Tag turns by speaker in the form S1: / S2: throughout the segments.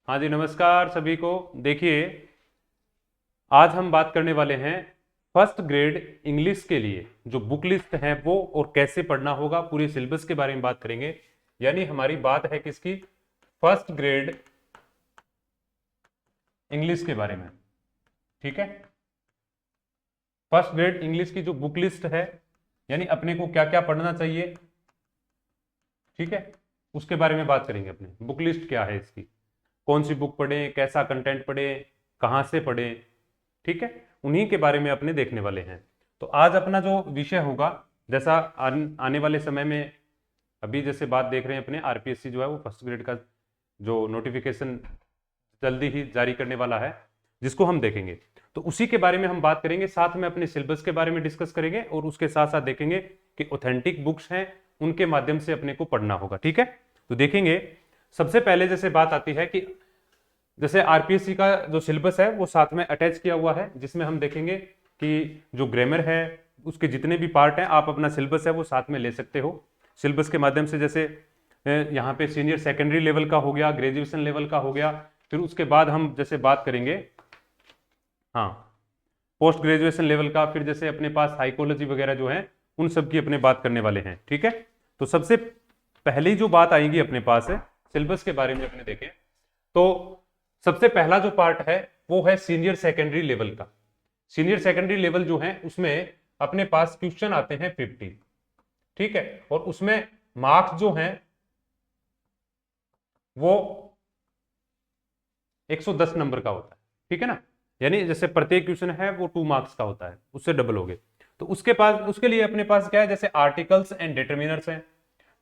S1: हाँ जी, नमस्कार सभी को। देखिए, आज हम बात करने वाले हैं फर्स्ट ग्रेड इंग्लिश के लिए जो बुक लिस्ट है वो और कैसे पढ़ना होगा, पूरे सिलेबस के बारे में बात करेंगे। यानी हमारी बात है किसकी? फर्स्ट ग्रेड इंग्लिश के बारे में। ठीक है, फर्स्ट ग्रेड इंग्लिश की जो बुक लिस्ट है, यानी अपने को क्या क्या पढ़ना चाहिए, ठीक है, उसके बारे में बात करेंगे। अपने बुक लिस्ट क्या है इसकी, कौन सी बुक पढ़ें, कैसा कंटेंट पढ़ें, कहाँ से पढ़ें, ठीक है, उन्हीं के बारे में अपने देखने वाले हैं। तो आज अपना जो विषय होगा, जैसा आने वाले समय में अभी जैसे बात देख रहे हैं अपने आरपीएससी जो है वो फर्स्ट ग्रेड का जो नोटिफिकेशन जल्दी ही जारी करने वाला है, जिसको हम देखेंगे। तो उसी के बारे में हम बात करेंगे, साथ में अपने सिलेबस के बारे में डिस्कस करेंगे और उसके साथ साथ देखेंगे कि ऑथेंटिक बुक्स हैं उनके माध्यम से अपने को पढ़ना होगा। ठीक है, तो देखेंगे सबसे पहले जैसे बात आती है कि जैसे आरपीएससी का जो सिलेबस है वो साथ में अटैच किया हुआ है, जिसमें हम देखेंगे कि जो ग्रामर है उसके जितने भी पार्ट हैं आप अपना सिलेबस है वो साथ में ले सकते हो सिलेबस के माध्यम से। जैसे यहाँ पे सीनियर सेकेंडरी लेवल का हो गया, ग्रेजुएशन लेवल का हो गया, फिर उसके बाद हम जैसे बात करेंगे हाँ पोस्ट ग्रेजुएशन लेवल का, फिर जैसे अपने पास साइकोलॉजी वगैरह जो है उन सब की अपने बात करने वाले हैं। ठीक है, तो सबसे पहली जो बात आएगी अपने पास है सिलेबस के बारे में अपने देखें तो सबसे पहला जो पार्ट है वो है सीनियर सेकेंडरी लेवल का। सीनियर सेकेंडरी लेवल जो है उसमें अपने पास क्वेश्चन आते हैं 50। ठीक है, और उसमें मार्क्स जो हैं वो 110 नंबर का होता है। ठीक है ना, यानी जैसे प्रत्येक क्वेश्चन है वो 2 मार्क्स का होता है, उससे डबल हो गए। तो उसके पास उसके लिए अपने पास क्या है, जैसे आर्टिकल्स एंड डिटरमिनर्स हैं,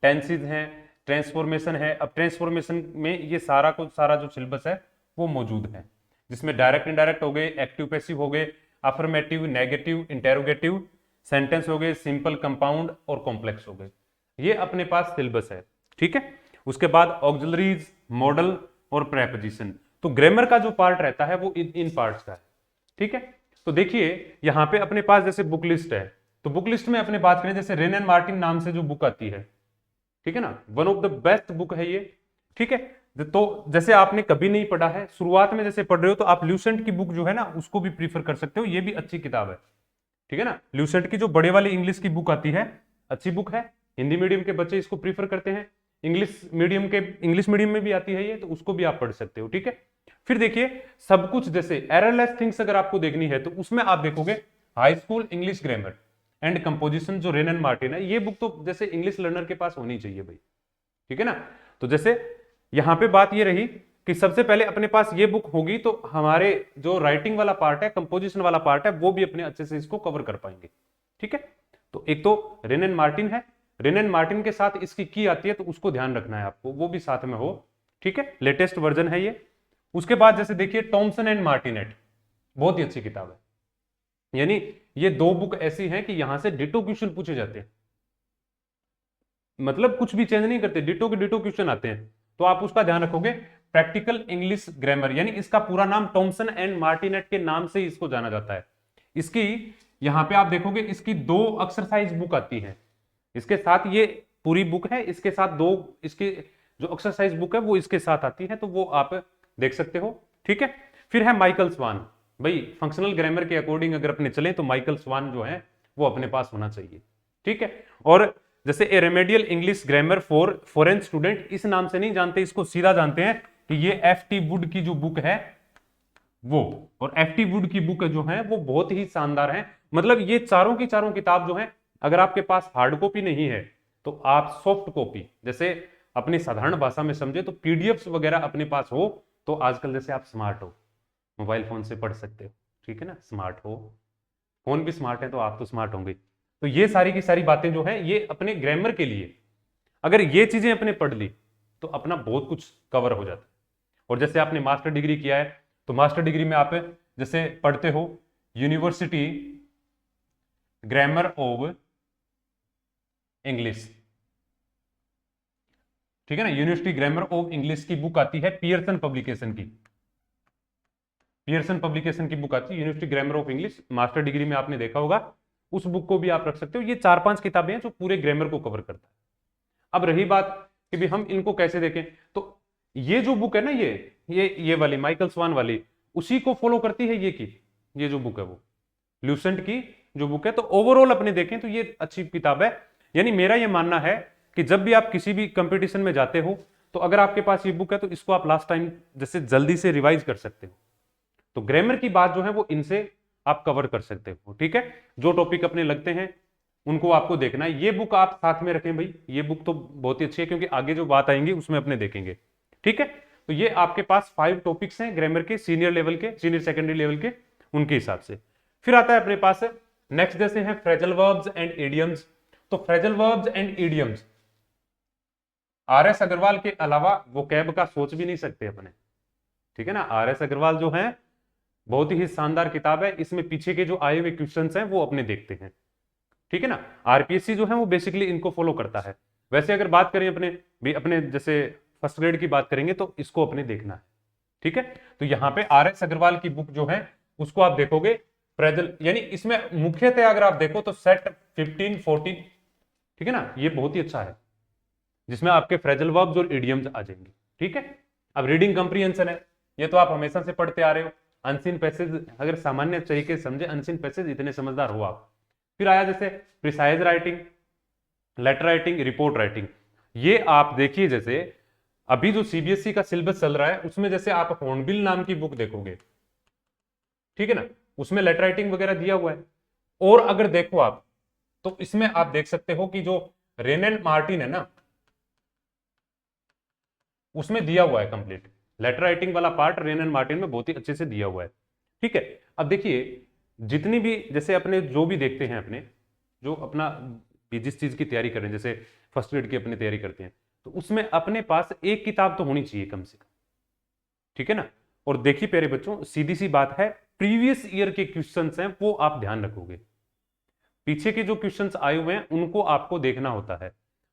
S1: टेंसेज हैं, ट्रांसफॉर्मेशन है। अब ट्रांसफॉर्मेशन में ये सारा कुछ सारा जो सिलेबस है वो मौजूद है, जिसमें डायरेक्ट इनडायरेक्ट हो गए, एक्टिव पैसिव हो गए, अफर्मेटिव, नेगेटिव, इंटेरोगेटिव, सेंटेंस हो गए, सिंपल, कंपाउंड और कॉम्प्लेक्स हो गए। ये अपने पास सिलेबस है। ठीक है, उसके बाद ऑक्सिलरीज, मॉडल और प्रेपोजिशन। तो ग्रामर का जो पार्ट रहता है वो इन पार्ट्स का है। ठीक है, तो देखिए यहां पे अपने पास जैसे बुक लिस्ट है, तो बुक लिस्ट में अपने बात करें जैसे रेन एंड मार्टिन नाम से जो बुक आती है, ठीक है ना, one of the best book है ये। ठीक है, तो जैसे आपने कभी नहीं पढ़ा है, शुरुआत में जैसे पढ़ रहे हो तो आप ल्यूसेंट की बुक जो है ना उसको भी प्रीफर कर सकते हो, ये भी अच्छी किताब है। ठीक है ना, ल्यूसेंट की जो बड़े वाली इंग्लिश की बुक आती है अच्छी बुक है, हिंदी मीडियम के बच्चे इसको प्रीफर करते हैं, इंग्लिश मीडियम में भी आती है ये, तो उसको भी आप पढ़ सकते हो। ठीक है, फिर देखिए सब कुछ जैसे एररलेस थिंग्स अगर आपको देखनी है तो उसमें आप देखोगे high school English grammar and composition जो रेन एंड मार्टिन है, ये बुक तो जैसे इंग्लिश लर्नर के पास होनी चाहिए भाई। ठीक है ना, तो जैसे यहां पे बात ये रही कि सबसे पहले अपने पास ये बुक होगी तो हमारे जो राइटिंग वाला पार्ट है, कंपोजिशन वाला पार्ट है, वो भी अपने अच्छे से इसको कवर कर पाएंगे। ठीक है, तो एक तो रेन एंड मार्टिन है, रेन एंड मार्टिन के साथ इसकी की आती है तो उसको ध्यान रखना है आपको, वो भी साथ में हो। ठीक है, लेटेस्ट वर्जन है ये। उसके बाद जैसे देखिए टॉमसन एंड मार्टिनेट, बहुत ही अच्छी किताब है। यानी ये दो बुक ऐसी हैं कि यहां से डिटो क्वेश्चन पूछे जाते हैं, मतलब कुछ भी चेंज नहीं करते, डिटो के डिटो क्वेश्चन आते हैं, तो आप उसका ध्यान रखोगे। प्रैक्टिकल इंग्लिश ग्रामर, यानी इसका पूरा नाम टॉमसन एंड मार्टिनेट के नाम से इसको जाना जाता है। इसकी यहां पे आप देखोगे इसकी 2 एक्सरसाइज बुक आती है, इसके साथ ये पूरी बुक है, इसके साथ 2 इसकी जो एक्सरसाइज बुक है वो इसके साथ आती है, तो वो आप देख सकते हो। ठीक है, फिर है माइकल स्वान। भाई फंक्शनल ग्रामर के अकॉर्डिंग अगर अपने चलें तो माइकल स्वान जो है वो अपने पास होना चाहिए। ठीक है, और जैसे a remedial English grammar for foreign student, इस नाम से नहीं जानते, इसको सीधा जानते हैं कि ये एफ टी वुड की जो बुक है वो, और एफ टी वुड की बुक जो है वो बहुत ही शानदार है। मतलब ये चारों की चारों किताब जो है, अगर आपके पास हार्ड कॉपी नहीं है तो आप सॉफ्ट कॉपी, जैसे अपनी साधारण भाषा में समझे तो पीडीएफ वगैरह अपने पास हो, तो आजकल जैसे आप स्मार्ट हो, मोबाइल फोन से पढ़ सकते हो। ठीक है ना, स्मार्ट हो, फोन भी स्मार्ट है तो आप तो स्मार्ट होंगे। तो ये सारी की सारी बातें जो है ये अपने ग्रामर के लिए, अगर ये चीजें अपने पढ़ ली तो अपना बहुत कुछ कवर हो जाता है। और जैसे आपने मास्टर डिग्री किया है तो मास्टर डिग्री में आप जैसे पढ़ते हो यूनिवर्सिटी ग्रामर ऑफ इंग्लिश, ठीक है ना, यूनिवर्सिटी ग्रामर ऑफ इंग्लिश की बुक आती है पियर्सन पब्लिकेशन की, पियर्सन पब्लिकेशन की बुक आती है university grammar of English, master degree में आपने देखा होगा, उस बुक को भी आप रख सकते हो। ये 4-5 किताबें हैं जो पूरे ग्रामर को कवर करता है। अब रही बात कि भी हम इनको कैसे देखें, तो ये जो बुक है ना, ये वाली माइकल स्वान वाली उसी को फॉलो करती है ये जो बुक है वो ल्यूसेंट की जो बुक है। तो ओवरऑल अपने देखें तो ये अच्छी किताब है। यानी मेरा ये मानना है कि जब भी आप किसी भी कंपटीशन में जाते हो तो अगर आपके पास ये बुक है तो इसको आप लास्ट टाइम जैसे जल्दी से रिवाइज कर सकते हो। तो ग्रामर की बात जो है वो इनसे आप कवर कर सकते हो। ठीक है, जो टॉपिक अपने लगते हैं उनको आपको देखना है। ये बुक आप साथ में रखें भाई, ये बुक तो बहुत ही अच्छी है क्योंकि आगे जो बात आएंगी उसमें अपने देखेंगे। ठीक है, तो ये आपके पास 5 टॉपिक्स हैं ग्रामर के, सीनियर लेवल के, सीनियर सेकेंडरी लेवल के, उनके हिसाब से। फिर आता है अपने पास नेक्स्ट जैसे हैं फ्रेजल वर्ब्स एंड इडियम्स। तो phrasal verbs and idioms R S. Aggarwal के अलावा वो कैब का सोच भी नहीं सकते अपने। ठीक है ना, आर.एस. अग्रवाल जो है बहुत ही शानदार किताब है। इसमें पीछे के जो आए हुए क्वेश्चंस हैं वो अपने देखते हैं। ठीक है ना, आरपीएससी जो है वो बेसिकली इनको फॉलो करता है। वैसे अगर बात करें अपने जैसे फर्स्ट ग्रेड की बात करेंगे तो इसको अपने देखना है। ठीक है, तो यहाँ पे आर.एस. अग्रवाल की बुक जो है उसको आप देखोगे फ्रेजल, यानी इसमें मुख्यतः अगर आप देखो तो सेट 15, 14, ठीक है ना, ये बहुत ही अच्छा है जिसमें आपके फ्रेजल वर्ब्स और इडियम्स आ जाएंगे। ठीक है, अब रीडिंग कंप्रीहेंशन है, ये तो आप हमेशा से पढ़ते आ रहे हो। अनसीन पैसेज अगर सामान्य तरीके से समझे, अनसीन पैसेज इतने समझदार हो आप। फिर आया जैसे precise writing, letter writing, report writing. ये आप देखिए जैसे अभी जो सीबीएसई का सिलेबस चल रहा है उसमें जैसे आप हॉर्नबिल नाम की बुक देखोगे, ठीक है ना, उसमें लेटर राइटिंग वगैरह दिया हुआ है। और अगर देखो आप तो इसमें आप देख सकते हो कि जो रेन एंड मार्टिन है ना, उसमें दिया हुआ है कंप्लीट लेटर राइटिंग वाला पार्ट रेन एंड मार्टिन में बहुत ही अच्छे से दिया हुआ है। ठीक है, अब देखिए जितनी भी जैसे अपने जो भी देखते हैं अपने जो अपना जिस चीज की तैयारी कर रहे हैं, जैसे फर्स्ट ग्रेड की अपनी तैयारी करते हैं तो उसमें अपने पास एक किताब तो होनी चाहिए कम से कम। ठीक है ना, और देखिए प्यारे बच्चों सीधी सी बात है, प्रीवियस ईयर के क्वेश्चंस हैं वो आप ध्यान रखोगे, पीछे के जो क्वेश्चंस आए हुए हैं उनको आपको देखना होता है।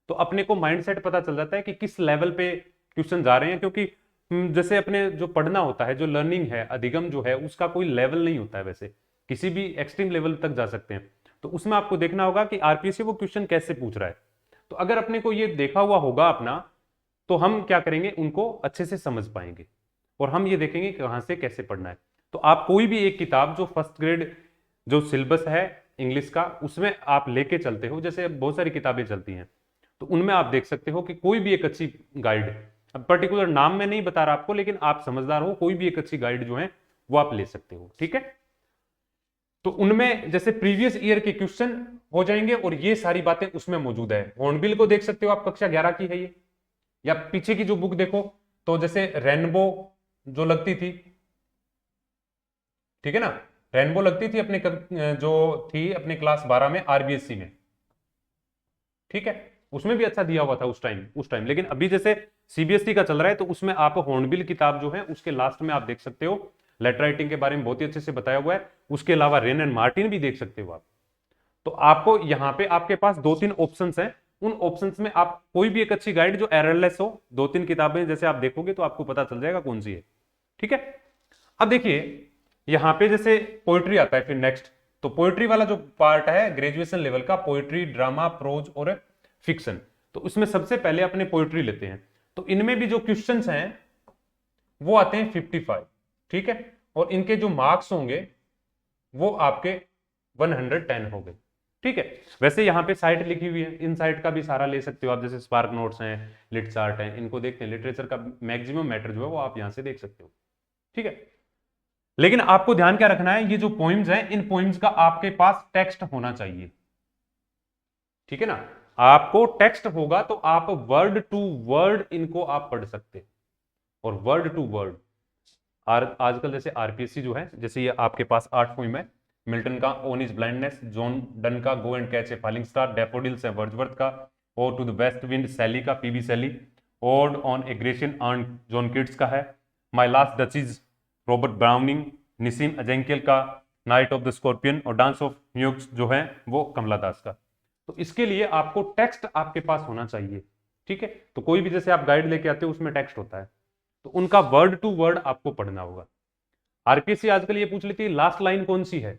S1: तो अपने को माइंडसेट पता चल जाता है कि किस लेवल पे क्वेश्चन जा रहे हैं, क्योंकि जैसे अपने जो पढ़ना होता है, जो लर्निंग है, अधिगम जो है उसका कोई लेवल नहीं होता है, वैसे किसी भी एक्सट्रीम लेवल तक जा सकते हैं। तो उसमें आपको देखना होगा कि आरपीएससी वो क्वेश्चन कैसे पूछ रहा है। तो अगर अपने को ये देखा हुआ होगा अपना तो हम क्या करेंगे, उनको अच्छे से समझ पाएंगे और हम ये देखेंगे कहां से कैसे पढ़ना है। तो आप कोई भी एक किताब जो फर्स्ट ग्रेड जो सिलेबस है इंग्लिश का उसमें आप लेके चलते हो, जैसे बहुत सारी किताबें चलती हैं तो उनमें आप देख सकते हो कि कोई भी एक अच्छी गाइड, अब पर्टिकुलर नाम में नहीं बता रहा आपको लेकिन आप समझदार हो, कोई भी एक अच्छी गाइड जो है वो आप ले सकते हो। ठीक है, तो उनमें जैसे प्रीवियस ईयर के क्वेश्चन हो जाएंगे और ये सारी बातें उसमें मौजूद है। हॉर्नबिल को देख सकते हो आप, कक्षा 11 की है ये, या पीछे की जो बुक देखो तो जैसे रेनबो जो लगती थी, ठीक है ना, रेनबो लगती थी अपने जो थी अपने क्लास 12 में आरबीएससी में। ठीक है, उसमें भी अच्छा दिया हुआ था उस टाइम, लेकिन अभी जैसे सीबीएसई का चल रहा है तो उसमें आप हॉर्नबिल किताब जो है उसके लास्ट में आप देख सकते हो, लेटर राइटिंग के बारे में बहुत ही अच्छे से बताया हुआ है। उसके अलावा रेन एंड मार्टिन भी देख सकते हो आप। तो आपको यहाँ पे आपके पास 2-3 ऑप्शंस हैं, उन ऑप्शंस में आप कोई भी एक अच्छी गाइड जो एररलेस हो, 2-3 किताबें जैसे आप देखोगे तो आपको पता चल जाएगा कौन सी है। ठीक है, अब देखिए यहाँ पे जैसे पोइट्री आता है फिर नेक्स्ट। तो पोइट्री वाला जो पार्ट है ग्रेजुएशन लेवल का, पोइट्री, ड्रामा, प्रोज और फिक्शन, तो उसमें सबसे पहले अपने पोइट्री लेते हैं। तो इनमें भी जो क्वेश्चंस हैं वो आते हैं 55। ठीक है, और इनके जो मार्क्स होंगे वो आपके 110 हो गए। ठीक है, वैसे यहाँ पे साइट लिखी हुई है, इन साइट का भी सहारा ले सकते हो आप, जैसे स्पार्क नोट्स हैं, लिट चार्ट हैं, इनको देखते हैं। लिटरेचर का मैक्सिमम मैटर जो है वो आप यहाँ से देख सकते हो। ठीक है, लेकिन आपको ध्यान क्या रखना है, ये जो पोइम्स हैं इन पोइम्स का आपके पास टेक्स्ट होना चाहिए। ठीक है ना, आपको टेक्स्ट होगा तो आप वर्ड टू वर्ड इनको आप पढ़ सकते, और वर्ड टू वर्ड आजकल जैसे आरपीएससी जो है, जैसे ये आपके पास 8 पोइम है, मिल्टन का on his blindness, John Donne का go and catch a falling star, daffodils है वर्ड्सवर्थ का, और to the west wind Shelley का PB Shelley, ode on a Grecian urn John Keats का है, my last duchess Robert Browning, Nissim Ezekiel का night of the scorpion, और dance of eunuchs जो है वो कमला दास का। तो इसके लिए आपको टेक्स्ट आपके पास होना चाहिए। ठीक है, तो कोई भी जैसे आप गाइड लेके आते हो उसमें टेक्स्ट होता है, तो उनका वर्ड टू वर्ड आपको पढ़ना होगा। आरपीएससी आजकल ये पूछ लेती है लास्ट लाइन कौन सी है।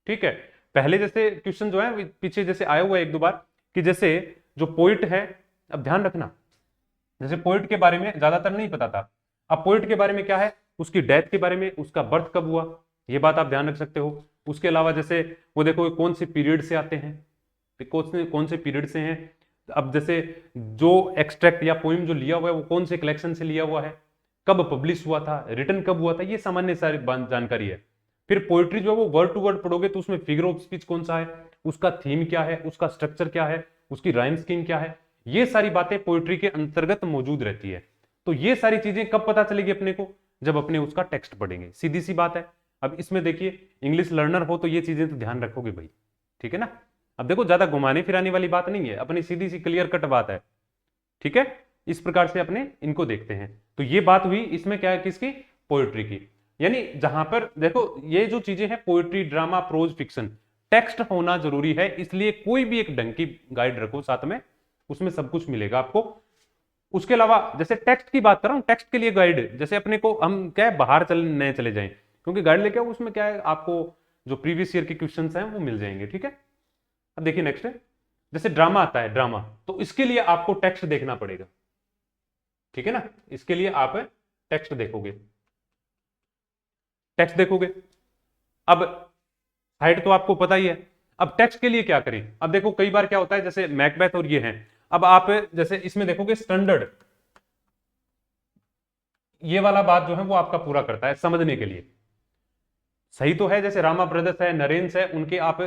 S1: ठीक है, पहले जैसे क्वेश्चन जो है पीछे जैसे आया हुआ है 1-2 बार कि जैसे जो पोइट है, अब ध्यान रखना, जैसे पोइट के बारे में ज्यादातर नहीं पता था, अब पोएट के बारे में क्या है, उसकी डेथ के बारे में, उसका बर्थ कब हुआ, ये बात आप ध्यान रख सकते हो। उसके अलावा जैसे वो देखो कौन से पीरियड से आते हैं, कौन से पीरियड से हैं। अब जैसे जो एक्सट्रैक्ट या पोइम जो लिया हुआ है वो कौन से कलेक्शन से लिया हुआ है, कब पब्लिश हुआ था, रिटर्न कब हुआ था, ये सामान्य सारी जानकारी है। फिर पोइट्री जो है वो वर्ड टू वर्ड पढ़ोगे तो उसमें फिगर ऑफ स्पीच कौन सा है, उसका थीम क्या है, उसका स्ट्रक्चर क्या है, उसकी राइम स्कीम क्या है, ये सारी बातें पोइट्री के अंतर्गत मौजूद रहती है। तो ये सारी चीजें कब पता चलेगी अपने को, जब अपने उसका टेक्स्ट पढ़ेंगे, सीधी सी बात है। अब इसमें देखिए इंग्लिश लर्नर हो तो ये चीजें तो ध्यान रखोगे भाई, ठीक है ना। अब देखो ज्यादा घुमाने फिराने वाली बात नहीं है, अपनी सीधी सी क्लियर कट बात है, ठीक है। इस प्रकार से अपने इनको देखते हैं। तो ये बात हुई इसमें क्या है, किसकी, पोएट्री की। यानी जहां पर देखो ये जो चीजें हैं poetry, drama, prose, fiction, text होना जरूरी है, इसलिए कोई भी एक ढंग की गाइड रखो साथ में, उसमें सब कुछ मिलेगा आपको। उसके अलावा जैसे टेक्स्ट की बात कर रहा हूं, टेक्स्ट के लिए गाइड, जैसे अपने को हम क्या है बाहर नए चले जाएं, क्योंकि गाइड लेके आओ उसमें क्या है आपको जो प्रीवियस ईयर के क्वेश्चंस हैं वो मिल जाएंगे, ठीक है। अब देखिए नेक्स्ट है, जैसे ड्रामा आता है, ड्रामा, तो इसके लिए आपको टेक्स्ट देखना पड़ेगा, ठीक है ना। इसके लिए आप टेक्स्ट देखोगे, टेक्स्ट देखोगे। अब हाइट तो आपको पता ही है। अब टेक्स्ट के लिए क्या करें, अब देखो कई बार क्या होता है, जैसे मैकबेथ और ये हैं, अब आप जैसे इसमें देखोगे स्टैंडर्ड, ये वाला बात जो है वो आपका पूरा करता है समझने के लिए, सही तो है। जैसे रामा ब्रदर्स है, नरेंस है, उनके आप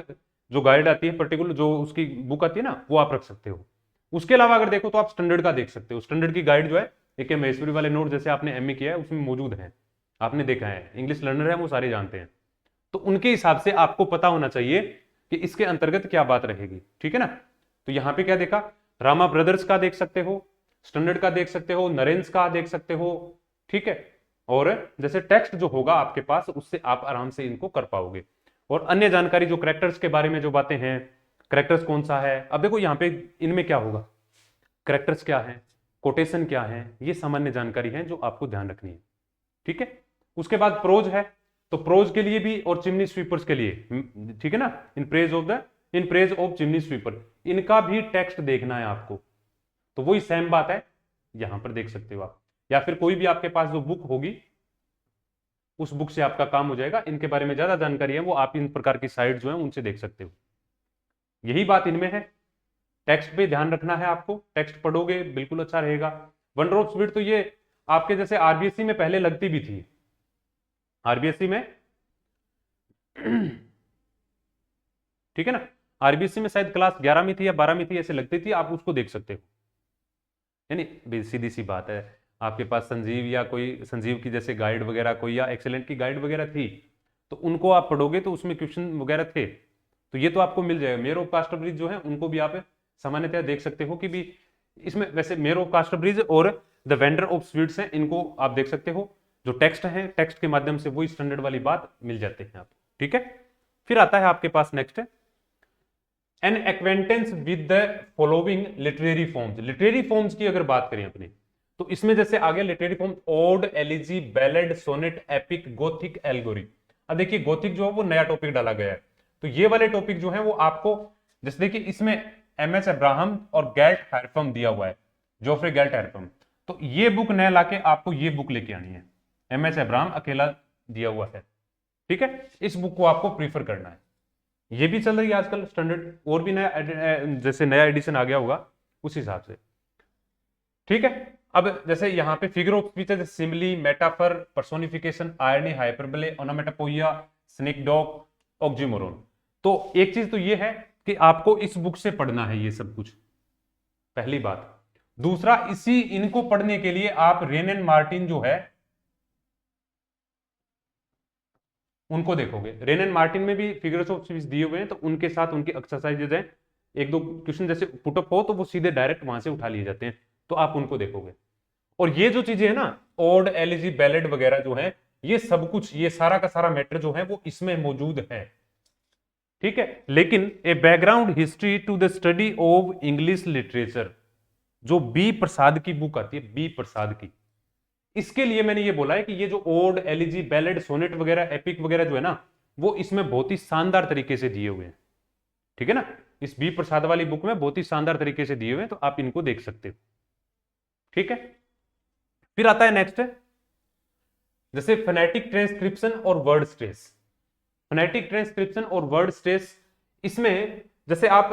S1: जो गाइड आती है पर्टिकुलर जो उसकी बुक आती है ना, वो आप रख सकते हो। उसके अलावा अगर देखो तो आप स्टैंडर्ड का देख सकते हो, स्टैंडर्ड की गाइड जो है एक महेश्वरी वाले नोट जैसे आपने एमए किया है उसमें मौजूद है, आपने देखा है, इंग्लिश लर्नर है वो सारे जानते हैं। तो उनके हिसाब से आपको पता होना चाहिए कि इसके अंतर्गत क्या बात रहेगी, ठीक है ना। तो यहां पे क्या देखा, रामा ब्रदर्स का देख सकते हो, स्टैंडर्ड का देख सकते हो, नरेंस का देख सकते हो, ठीक है। और जैसे टेक्स्ट जो होगा आपके पास उससे आप आराम से इनको कर पाओगे। और अन्य जानकारी जो करेक्टर्स के बारे में जो बातें हैं, करेक्टर्स कौन सा है, अब देखो यहाँ पे इनमें क्या होगा, करेक्टर्स क्या है, कोटेशन क्या है, ये सामान्य जानकारी है जो आपको ध्यान रखनी है, ठीक है। उसके बाद प्रोज है, तो प्रोज के लिए भी और चिमनी स्वीपर्स के लिए, ठीक है ना, in praise of chimney sweeper, इनका भी टेक्स्ट देखना है आपको। तो वही सेम बात है, यहां पर देख सकते हो आप, या फिर कोई भी आपके पास जो बुक होगी उस बुक से आपका काम हो जाएगा। इनके बारे में ज्यादा जानकारी है वो आप इन प्रकार की साइट जो है उनसे देख सकते हो। यही बात इनमें है, टेक्स्ट पे ध्यान रखना है आपको, टेक्स्ट पढ़ोगे बिल्कुल अच्छा रहेगा। वन ड्रॉप स्पीड तो ये आपके जैसे आरबीएससी में पहले लगती भी थी, आरबीएससी में ठीक है ना, आरबीएससी में शायद क्लास 11 में थी या 12 में थी, ऐसे लगती थी, आप उसको देख सकते हो। यानी सीधी सी बात है, आपके पास संजीव या कोई संजीव की जैसे गाइड वगैरह कोई या एक्सेलेंट की गाइड वगैरह थी, तो उनको आप पढ़ोगे तो उसमें क्वेश्चन वगैरह थे, तो ये तो आपको मिल जाएगा। मेयर ऑफ कास्ट ब्रिज जो है उनको भी आप सामान्यतः देख सकते हो कि भी इसमें वैसे मेयर ऑफ कास्ट ब्रिज और द वेंडर ऑफ स्वीट्स हैं, इनको आप देख सकते हो। जो टेक्स्ट है टेक्स्ट के माध्यम से वही स्टैंडर्ड वाली बात मिल जाते हैं आप, ठीक है। फिर आता है आपके पास नेक्स्ट है an acquaintance with the following literary forms. Literary forms की अगर बात करें अपने, तो इसमें जैसे आ गया literary form, ode, elegy, ballad, sonnet, epic, gothic, allegory. अब देखिए गोथिक जो है वो नया टॉपिक डाला गया है, तो ये वाले टॉपिक जो है वो आपको जैसे देखिए इसमें एमएस अब्राहम और गैल्ट हैरफम दिया हुआ है, जोफ्रे गैल्ट हैरफम, तो ये बुक नया लाके आपको ये बुक लेके आनी है, एमएस अब्राहम अकेला दिया हुआ है, ठीक है। इस बुक को आपको प्रीफर करना है, ये भी चल रही है आजकल स्टैंडर्ड, और भी नया जैसे नया एडिशन आ गया होगा उस हिसाब से, ठीक है। अब जैसे यहाँ पे फिगर ऑफ स्पीच है, simile, metaphor, personification, irony, hyperbole, onomatopoeia, synecdoche, oxymoron. तो एक चीज तो ये है कि आपको इस बुक से पढ़ना है ये सब कुछ, पहली बात। दूसरा, इसी इनको पढ़ने के लिए आप रेन एंड मार्टिन जो है उनको देखोगे। रेन एंड मार्टिन में भी फिगर्स ऑफ स्पीच दिए हुए हैं, तो उनके साथ उनकी एक्सरसाइजेज हैं, एक दो क्वेश्चन जैसे पुटअप हो तो वो सीधे डायरेक्ट वहां से उठा लिए जाते हैं, तो आप उनको देखोगे। और ये जो चीजें है ना, ओड, एलिजी, बैलेड वगैरह जो है, ये सब कुछ, ये सारा का सारा मैटर जो है वो इसमें मौजूद है, ठीक है। लेकिन a background history to the study of English literature, जो बी प्रसाद की बुक आती है, बी प्रसाद की, इसके लिए मैंने ये बोला है कि ये जो ओड, एलिजी, बैलेड, सोनेट वगैरह, एपिक वगैरह जो है ना, वो इसमें बहुत ही शानदार तरीके से दिए हुए हैं, ठीक है ना। इस बी प्रसाद वाली बुक में बहुत ही शानदार तरीके से दिए हुए हैं, तो आप इनको देख सकते हो, ठीक है। फिर आता है नेक्स्ट जैसे फोनेटिक ट्रांसक्रिप्शन और वर्ड स्ट्रेस, फोनेटिक ट्रांसक्रिप्शन और वर्ड स्ट्रेस, इसमें जैसे आप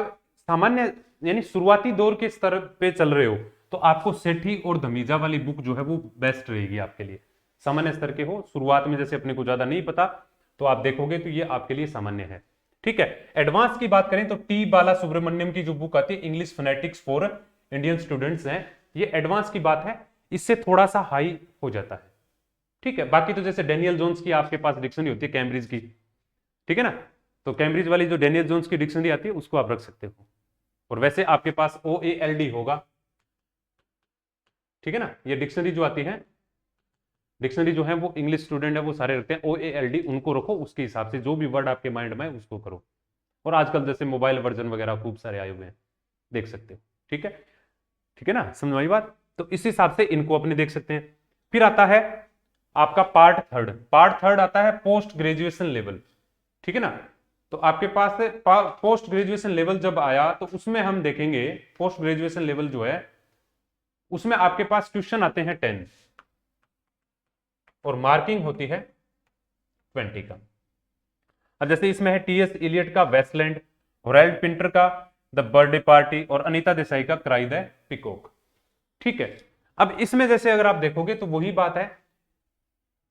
S1: सामान्य यानी शुरुआती दौर के स्तर पे चल रहे हो तो आपको सेठी और धमीजा वाली बुक जो है वो बेस्ट रहेगी आपके लिए। सामान्य स्तर के हो, शुरुआत में जैसे अपने को ज्यादा नहीं पता तो आप देखोगे तो ये आपके लिए सामान्य है। ठीक है, एडवांस की बात करें तो टी बाला सुब्रमण्यम की जो बुक आती है English phonetics for Indian students है, ये एडवांस की बात है, इससे थोड़ा सा हाई हो जाता है। ठीक है, बाकी तो जैसे डेनियल जोन्स की आपके पास डिक्शनरी होती है कैम्ब्रिज की, ठीक है ना, तो कैम्ब्रिज वाली जो डेनियल जोन्स की डिक्शनरी आती है उसको आप रख सकते हो। और वैसे आपके पास OALD होगा, ठीक है ना, ये डिक्शनरी जो आती है, डिक्शनरी जो है वो इंग्लिश स्टूडेंट है वो सारे रखते हैं, OALD उनको रखो, उसके हिसाब से जो भी वर्ड आपके माइंड में है उसको करो। और आजकल जैसे मोबाइल वर्जन वगैरह खूब सारे आए हुए हैं, देख सकते हो। ठीक है, ठीक है ना, समझ में आई बात, तो इस हिसाब से इनको अपने देख सकते हैं। फिर आता है आपका पार्ट थर्ड, पार्ट थर्ड आता है पोस्ट ग्रेजुएशन लेवल। ठीक है ना, तो आपके पास पोस्ट ग्रेजुएशन लेवल जब आया तो उसमें हम देखेंगे पोस्ट ग्रेजुएशन लेवल जो है उसमें आपके पास क्वेश्चन आते हैं 10 और मार्किंग होती है 20 का। अब जैसे इसमें है TS इलियट का वेस्टलैंड, हॉराल्ड पिंटर का द बर्थडे पार्टी और अनीता देसाई का क्राई द पिकॉक। ठीक है, अब इसमें जैसे अगर आप देखोगे तो वही बात है,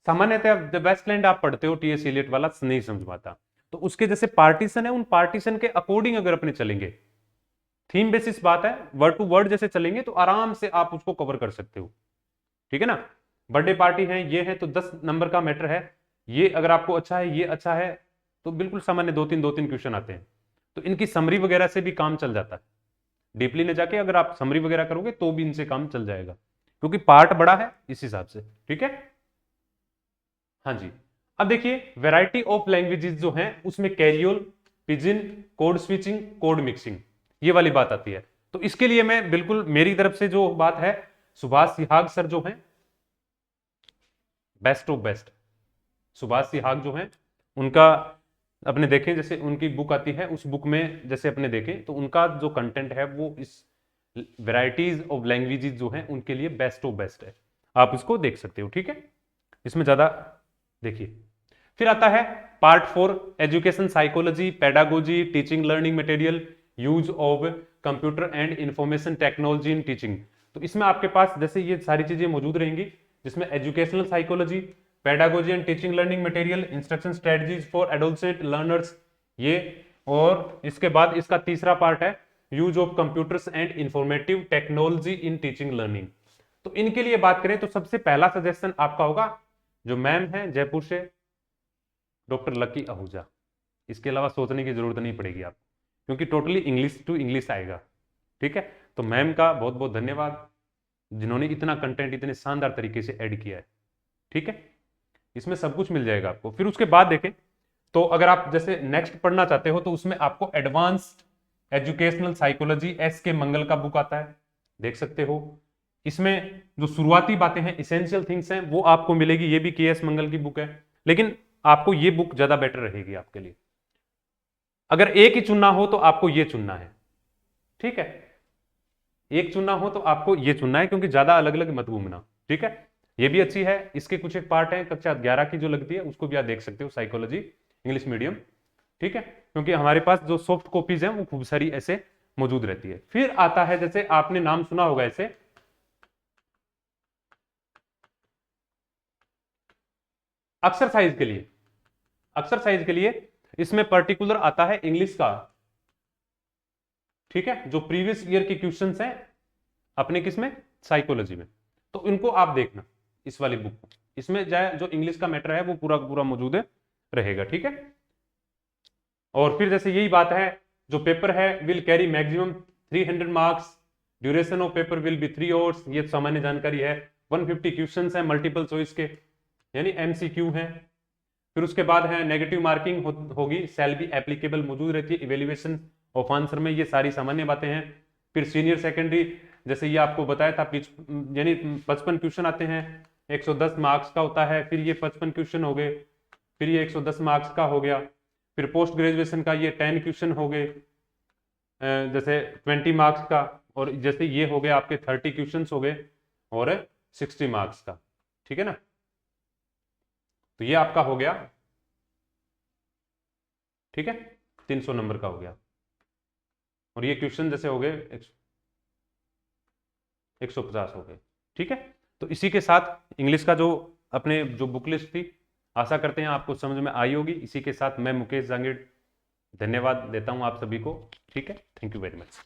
S1: सामान्यतः द वेस्टलैंड आप पढ़ते हो TS इलियट वाला नहीं समझ पाता, तो उसके जैसे पार्टीशन है उन पार्टीशन के अकॉर्डिंग अगर अपने चलेंगे, थीम बेसिस बात है, वर्ड टू वर्ड जैसे चलेंगे तो आराम से आप उसको कवर कर सकते हो। ठीक है ना, बर्थडे पार्टी है ये है तो 10 नंबर का मैटर है, ये अगर आपको अच्छा है ये अच्छा है तो बिल्कुल सामान्य दो तीन क्वेश्चन आते हैं, तो इनकी समरी वगैरह से भी काम चल जाता है। डीपली न जाके अगर आप समरी वगैरह करोगे तो भी इनसे काम चल जाएगा, क्योंकि पार्ट बड़ा है इस हिसाब से। ठीक है, हाँ जी। अब देखिए वैरायटी ऑफ लैंग्वेजेस जो हैं उसमें creole, pidgin, code switching, code mixing, ये वाली बात आती है। तो इसके लिए मैं बिल्कुल मेरी तरफ से जो बात है, सुभाष सिहाग सर जो हैं best of best, Subhash Sihag जो हैं उनका अपने देखें, जैसे उनकी बुक आती है उस बुक में जैसे अपने देखें तो उनका जो कंटेंट है वो इस वेराइटीज ऑफ लैंग्वेजेस जो हैं उनके लिए बेस्ट ऑफ बेस्ट है, आप इसको देख सकते हो। ठीक है, इसमें ज्यादा देखिए। फिर आता है part 4 education psychology, pedagogy, teaching learning material, use of computer and information technology in teaching. तो इसमें आपके पास जैसे ये सारी चीजें मौजूद रहेंगी, जिसमें educational psychology, pedagogy and teaching learning material, instruction strategies for adolescent learners ये, और इसके बाद इसका तीसरा पार्ट है use of computers and informative technology in teaching learning. तो इनके लिए बात करें तो सबसे पहला सजेशन आपका होगा जो मैम है जयपुर से, डॉक्टर लकी आहूजा, इसके अलावा सोचने की जरूरत नहीं पड़ेगी आप, क्योंकि टोटली इंग्लिश टू इंग्लिश आएगा। ठीक है, तो मैम का बहुत बहुत धन्यवाद जिन्होंने इतना कंटेंट इतने शानदार तरीके से ऐड किया है। ठीक है, इसमें सब कुछ मिल जाएगा आपको। फिर उसके बाद देखें तो अगर आप जैसे नेक्स्ट पढ़ना चाहते हो तो उसमें आपको एडवांस्ड एजुकेशनल साइकोलॉजी SK मंगल का बुक आता है, देख सकते हो। इसमें जो शुरुआती बातें हैं, इसेंशियल थिंग्स हैं, वो आपको मिलेगी, ये भी KS मंगल की बुक है, लेकिन आपको ये बुक ज्यादा बेटर रहेगी आपके लिए। अगर एक ही चुनना हो तो आपको ये चुनना है। ठीक है, एक चुनना हो तो आपको ये चुनना है, क्योंकि ज्यादा अलग अलग मत घूमना। ठीक है, ये भी अच्छी है, इसके कुछ एक पार्ट है कक्षा 11 की जो लगती है उसको भी आप देख सकते हो, साइकोलॉजी इंग्लिश मीडियम। ठीक है, क्योंकि हमारे पास जो सॉफ्ट कॉपीज हैं वो खूब सारी ऐसे मौजूद रहती है। फिर आता है जैसे आपने नाम सुना होगा ऐसे एक्सरसाइज के लिए, एक्सरसाइज के लिए इसमें पर्टिकुलर आता है इंग्लिश का। ठीक है, जो प्रीवियस ईयर के क्वेश्चंस हैं अपने किसमें, साइकोलॉजी में, तो इनको आप देखना इस वाली बुक को, इसमें जो इंग्लिश का मैटर है वो पूरा पूरा मौजूद रहेगा। ठीक है, और फिर जैसे यही बात है जो पेपर है will carry maximum 300 marks, duration of paper will be 3 hours, ये सामान्य जानकारी है। 150 क्वेश्चंस हैं मल्टीपल चॉइस के, यानी MCQ हैं। फिर उसके बाद है नेगेटिव मार्किंग होगी, सेल बी एप्लीकेबल मौजूद रहती है इवेल्युएशन ऑफ आंसर में, ये सारी सामान्य बातें हैं। फिर सीनियर सेकेंडरी जैसे ये आपको बताया था, यानी 55 क्वेश्चन आते हैं, 110 मार्क्स का होता है, फिर ये 55 क्वेश्चन हो गए, फिर ये 110 मार्क्स का हो गया। फिर पोस्ट ग्रेजुएशन का ये 10 क्वेश्चन हो गए, जैसे 20 मार्क्स का, और जैसे ये हो गए आपके 30 क्वेश्चन हो गए और 60 मार्क्स का। ठीक है ना, तो ये आपका हो गया, ठीक है, 300 नंबर का हो गया। और ये क्वेश्चन जैसे हो गए 150 हो गए, ठीक है। तो इसी के साथ इंग्लिश का जो अपने जो बुक लिस्ट थी, आशा करते हैं आपको समझ में आई होगी। इसी के साथ मैं मुकेश जांगीड़ धन्यवाद देता हूं आप सभी को, ठीक है। Thank you very much.